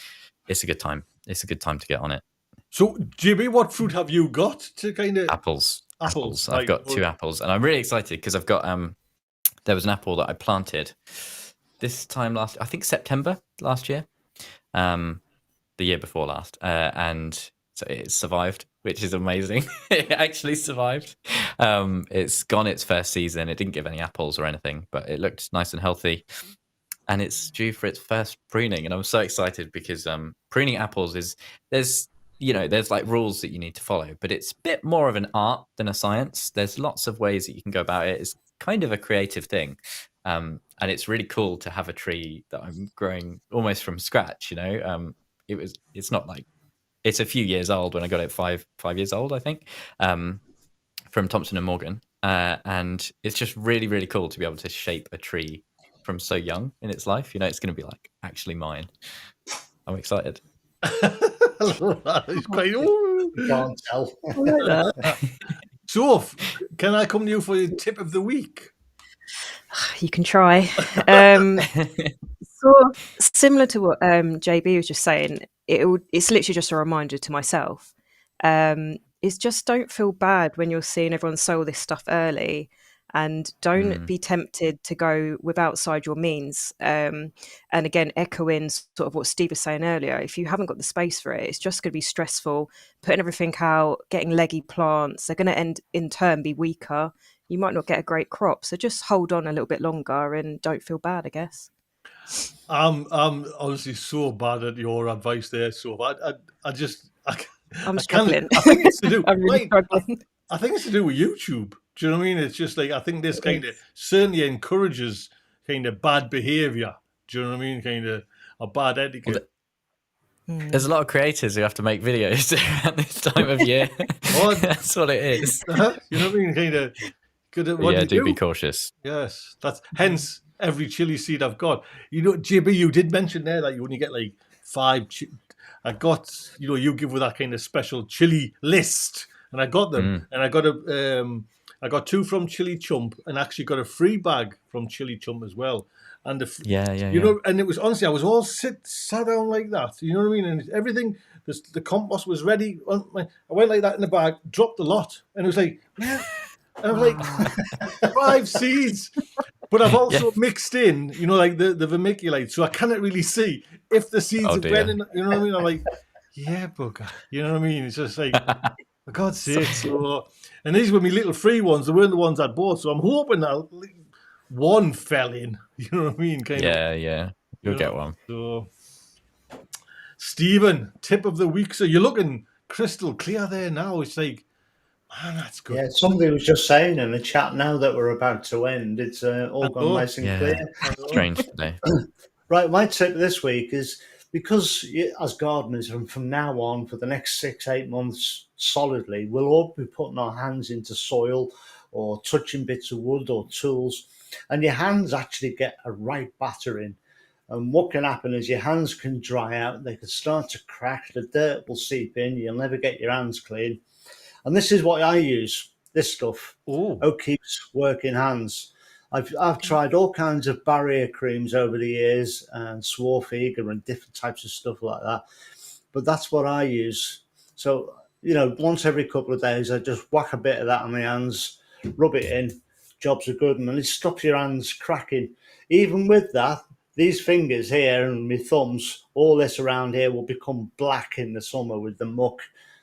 it's a good time. It's a good time to get on it. So, JB, what fruit have you got to kind of apples? I've got 2 apples, and I'm really excited because I've got there was an apple that I planted this time I think September last year. The year before last, and so it survived, which is amazing. It actually survived. It's gone its first season. It didn't give any apples or anything, but it looked nice and healthy, and it's due for its first pruning. And I'm so excited because pruning apples there's like rules that you need to follow, but it's a bit more of an art than a science. There's lots of ways that you can go about it. It's kind of a creative thing. And it's really cool to have a tree that I'm growing almost from scratch. It's not like it's a few years old when I got it 5 years old, I think, from Thompson and Morgan. And it's just really, really cool to be able to shape a tree from so young in its life. It's going to be like actually mine. I'm excited. It's quite. Ooh. You can't tell. I like that. So, can I come to you for your tip of the week? You can try. So similar to what JB was just saying, it's literally just a reminder to myself. It's just don't feel bad when you're seeing everyone sell this stuff early, and don't be tempted to go with outside your means. And again, echoing sort of what Steve was saying earlier, if you haven't got the space for it, it's just going to be stressful. Putting everything out, getting leggy plants, they're going to end in turn be weaker. You might not get a great crop, so just hold on a little bit longer and don't feel bad, I guess. I'm honestly so bad at your advice there. So I'm I can't. struggling. I think it's to do. I'm really struggling. I think it's to do with YouTube. Do you know what I mean? It's just like I think this kind of certainly encourages kind of bad behaviour. Do you know what I mean? Kind of a bad etiquette. There's a lot of creators who have to make videos at this time of year. That's what it is. You know what I mean? Kind of. What do be cautious. Yes, that's hence every chili seed I've got. You know, JB, you did mention there that you only get like 5. I got, you give with that kind of special chili list, and I got them, and I got 2 from Chili Chump, and actually got a free bag from Chili Chump as well. And and it was honestly, I was all sat down like that. You know what I mean? And everything, the compost was ready. I went like that in the bag, dropped a lot, and it was like, man. And I was like, 5 seeds. But I've also mixed in, like the vermiculite, so I cannot really see if the seeds have went in. You know what I mean? I'm like, yeah, bugger. You know what I mean? It's just like, for God's sake. So, and these were my little free ones. They weren't the ones I bought. So I'm hoping that one fell in. You know what I mean? Yeah. You'll get one. So, Stephen, tip of the week. So you're looking crystal clear there now. It's like, man, that's good. Yeah, somebody was just saying in the chat now that we're about to end, it's all gone nice and clear. Strange today. Right, my tip this week is because as gardeners, and from now on for the next 6-8 months solidly, we'll all be putting our hands into soil or touching bits of wood or tools, and your hands actually get a right battering. And what can happen is your hands can dry out, they can start to crack, the dirt will seep in, you'll never get your hands clean. And this is what I use, this stuff. Oak Keep's Working Hands. I've tried all kinds of barrier creams over the years and Swarfiga and different types of stuff like that. But that's what I use. So, once every couple of days, I just whack a bit of that on my hands, rub it in, jobs are good, and it stops your hands cracking. Even with that, these fingers here and my thumbs, all this around here will become black in the summer with the muck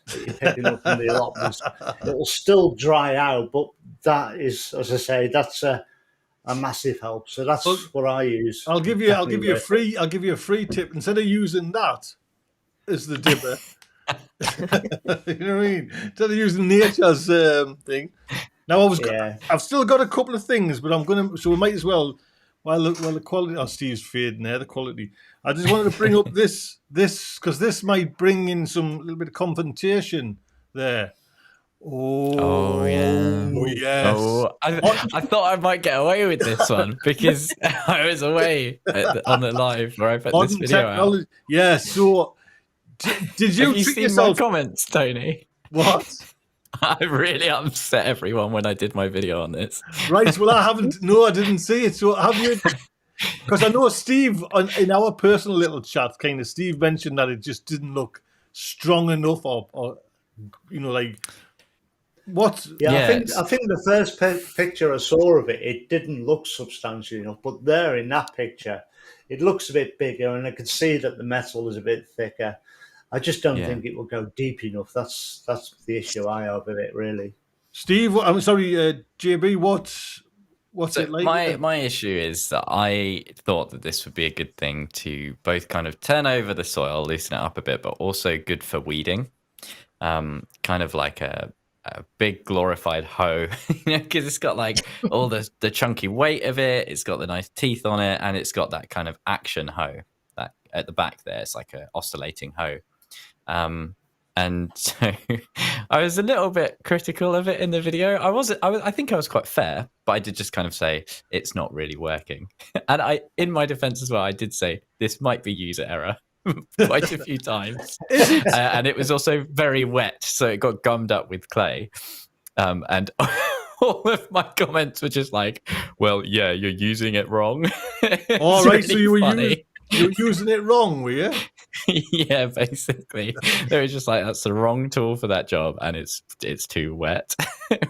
that you're picking up from the allotments. It will still dry out, but that is, as I say, that's a massive help. So that's what I use. I'll give you a free tip. Instead of using that as the dipper, you know what I mean? Instead of using nature's thing. Now I've still got a couple of things, but so we might as well. While the quality, Steve's fading there, the quality. I just wanted to bring up this because this might bring in some little bit of confrontation there. Oh yes. I thought I might get away with this one because I was away on the live where I put this video out. Yeah. So did you? Have you seen my comments, Tony? What? I really upset everyone when I did my video on this. Right. Well, I haven't. No, I didn't see it. So have you? Because I know Steve, in our personal little chat, Steve mentioned that it just didn't look strong enough, or like what? Yeah, I think the first picture I saw of it, it didn't look substantial enough. But there in that picture, it looks a bit bigger, and I can see that the metal is a bit thicker. I just don't think it will go deep enough. That's the issue I have with it, really. Steve, I'm sorry, JB, what's it like? My issue is that I thought that this would be a good thing to both kind of turn over the soil, loosen it up a bit, but also good for weeding. Kind of like a big glorified hoe, because it's got like all the chunky weight of it. It's got the nice teeth on it, and it's got that kind of action hoe that at the back there. It's like an oscillating hoe. And so I was a little bit critical of it in the video. I think I was quite fair, but I did just kind of say it's not really working. And in my defense as well, I did say this might be user error quite a few times. Is it? And it was also very wet, so it got gummed up with clay. And all of my comments were just like, well, yeah, you're using it wrong. All right, so you were funny. using it wrong, were you? Yeah, basically. They were just like, that's the wrong tool for that job, and it's too wet,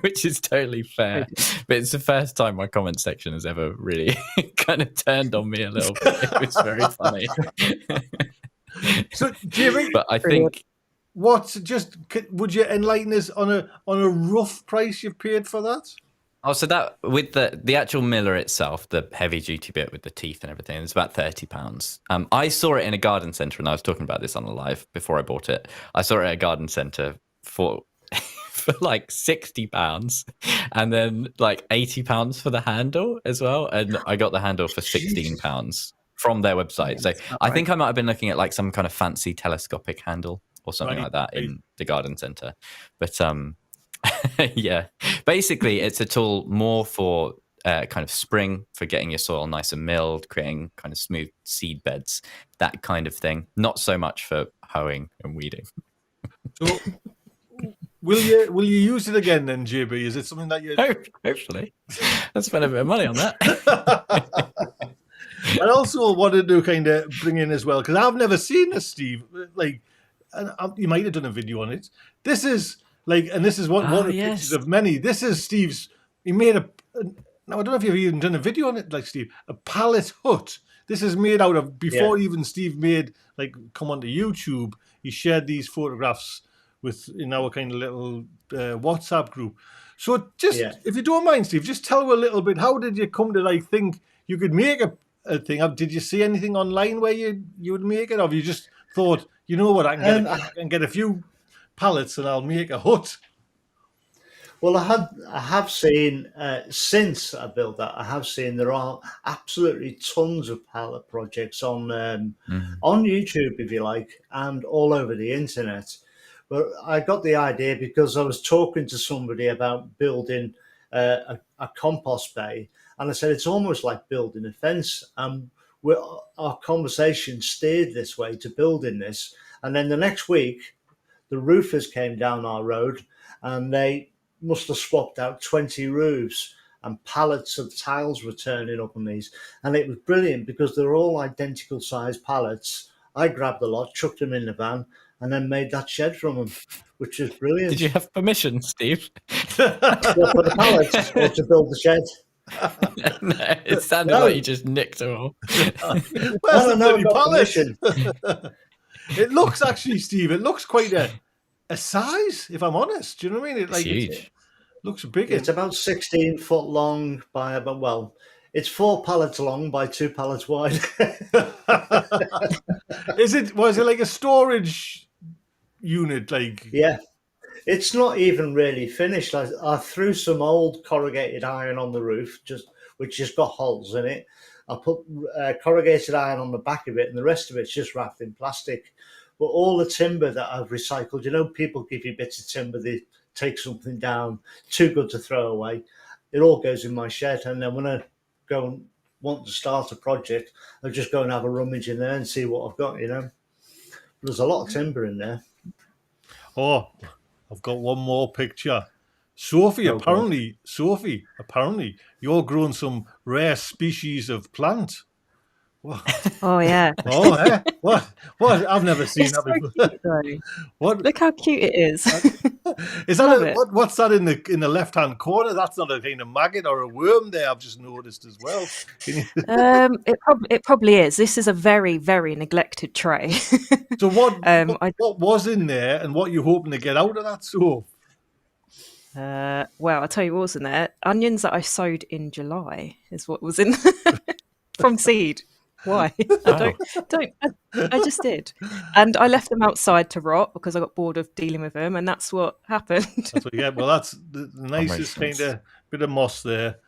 which is totally fair. But it's the first time my comment section has ever really kind of turned on me a little bit. It was very funny. So, Jimmy, But I think would you enlighten us on a rough price you've paid for that? Oh, so that with the actual miller itself, the heavy duty bit with the teeth and everything, it's about £30. I saw it in a garden centre, and I was talking about this on the live before I bought it. I saw it at a garden centre for like £60, and then like £80 for the handle as well, and I got the handle for £16 from their website. So I think I might have been looking at like some kind of fancy telescopic handle or something like that in the garden centre, but yeah, basically it's a tool more for kind of spring, for getting your soil nice and milled, creating kind of smooth seed beds, that kind of thing. Not so much for hoeing and weeding. So, will you use it again then, JB? Is it something that you? Hopefully, I spent a bit of money on that. I also wanted to kind of bring in as well, because I've never seen this, Steve. Like, and you might have done a video on it. This is like, and this is one of the pictures of many. This is Steve's. He made now I don't know if you've even done a video on it, like Steve, a pallet hut. This is made out of before even Steve made come onto YouTube. He shared these photographs in our kind of little WhatsApp group. So just if you don't mind, Steve, just tell us a little bit. How did you come to think you could make a thing? Did you see anything online where you would make it, or have you just thought, you know what, I can get a few pallets and I'll make a hut? Well, I have seen since I built that. I have seen there are absolutely tons of pallet projects on YouTube, if you like, and all over the internet. But I got the idea because I was talking to somebody about building a compost bay, and I said it's almost like building a fence. Our conversation steered this way to building this, and then the next week, the roofers came down our road, and they must have swapped out 20 roofs, and pallets of tiles were turning up on these. And it was brilliant because they're all identical size pallets. I grabbed a lot, chucked them in the van, and then made that shed from them, which is brilliant. Did you have permission, Steve? For the pallets or to build the shed? No, it sounded like you just nicked them all. Where's no, the got pallet? It looks actually, Steve, it looks quite a size, if I'm honest. Do you know what I mean? It's huge. It looks big. It's about 16 foot long by about, well, it's 4 pallets long by 2 pallets wide. Was it like a storage unit? Yeah. It's not even really finished. I threw some old corrugated iron on the roof, which just got holes in it. I put corrugated iron on the back of it, and the rest of it's just wrapped in plastic. But all the timber that I've recycled, people give you bits of timber, they take something down, too good to throw away. It all goes in my shed, and then when I go and want to start a project, I'll just go and have a rummage in there and see what I've got, There's a lot of timber in there. Oh, I've got one more picture. Sophie, apparently, you're growing some rare species of plant. What? Oh yeah. Oh, eh? What? I've never seen that before. Cute, what? Look how cute it is. Is that what's that in the left-hand corner? That's not a kind of maggot or a worm there. I've just noticed as well. It probably is. This is a very, very neglected tray. So what was in there, and what are you hoping to get out of that? So, well, I'll tell you what was in there. Onions that I sowed in July is what was in from seed. Why? I just did. And I left them outside to rot because I got bored of dealing with them, and that's what happened. That's what you get. Well, that's the nicest kind of bit of moss there.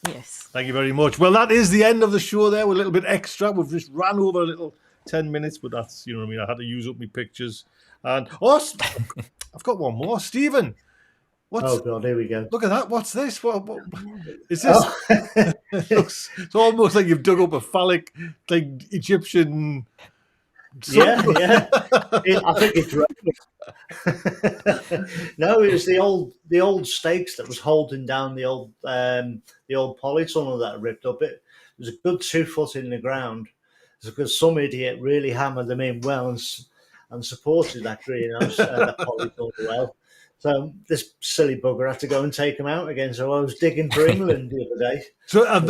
Yes. Thank you very much. Well, that is the end of the show there. We're a little bit extra. We've just ran over a little 10 minutes, but that's, you know what I mean? I had to use up my pictures. And I've got one more. Stephen. Oh God, here we go. Look at that. What's this? What is this? It's almost like you've dug up a phallic, like Egyptian Yeah, yeah. I think it's raining. No, it was the old stakes that was holding down the old polytunnel that ripped up. It was a good 2 foot in the ground. It's because some idiot really hammered them in well and supported that greenhouse, that polytunnel well. So this silly bugger had to go and take them out again. So I was digging for England the other day. So are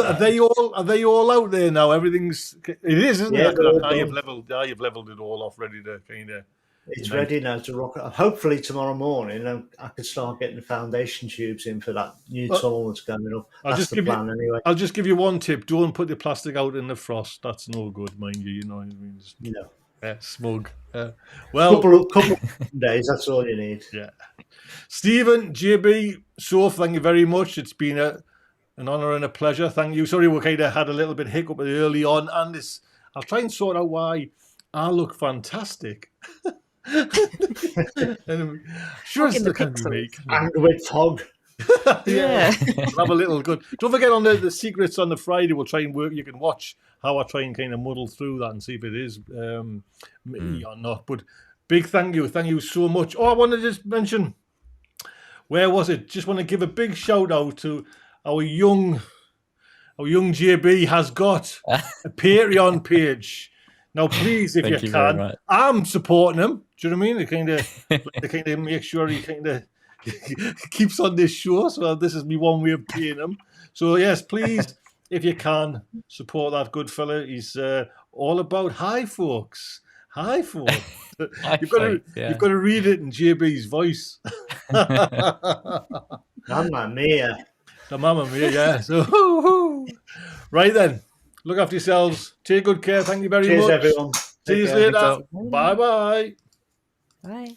they all out there now? Everything's it is, isn't Yeah, it? they're all Now you've done. leveled it all off, ready to kind of. It's ready now to rock. Hopefully tomorrow morning, I could start getting the foundation tubes in for that new tunnel that's coming up. That's the plan, anyway. I'll just give you one tip: don't put the plastic out in the frost. That's no good, mind you. You know what I mean? Smug. Well, couple of days. That's all you need. Yeah. Stephen, JB, Soph, thank you very much. It's been an honour and a pleasure. Thank you. Sorry, we kind of had a little bit hiccup early on, and I'll try and sort out why I look fantastic. And sure, it's the kind of make and with fog. Yeah. We'll have a little good. Don't forget on the secrets on the Friday. We'll try and work. You can watch how I try and kind of muddle through that and see if it is me or not. But big thank you so much. Oh, I wanted to just mention, where was it? Just want to give a big shout out to our young JB has got a Patreon page. Now, please, if you can, I'm supporting him. Do you know what I mean? They kind of make sure he kind of keeps on this show. So this is me one way of paying him. So yes, please, if you can, support that good fella. He's all about hi, folks. Hi, folks. You've got to read it in JB's voice. Mamma mia. The Mamma Mia, yeah. So, right then. Look after yourselves. Take good care. Thank you very much. Cheers, everyone. See you later. Bye-bye. Bye.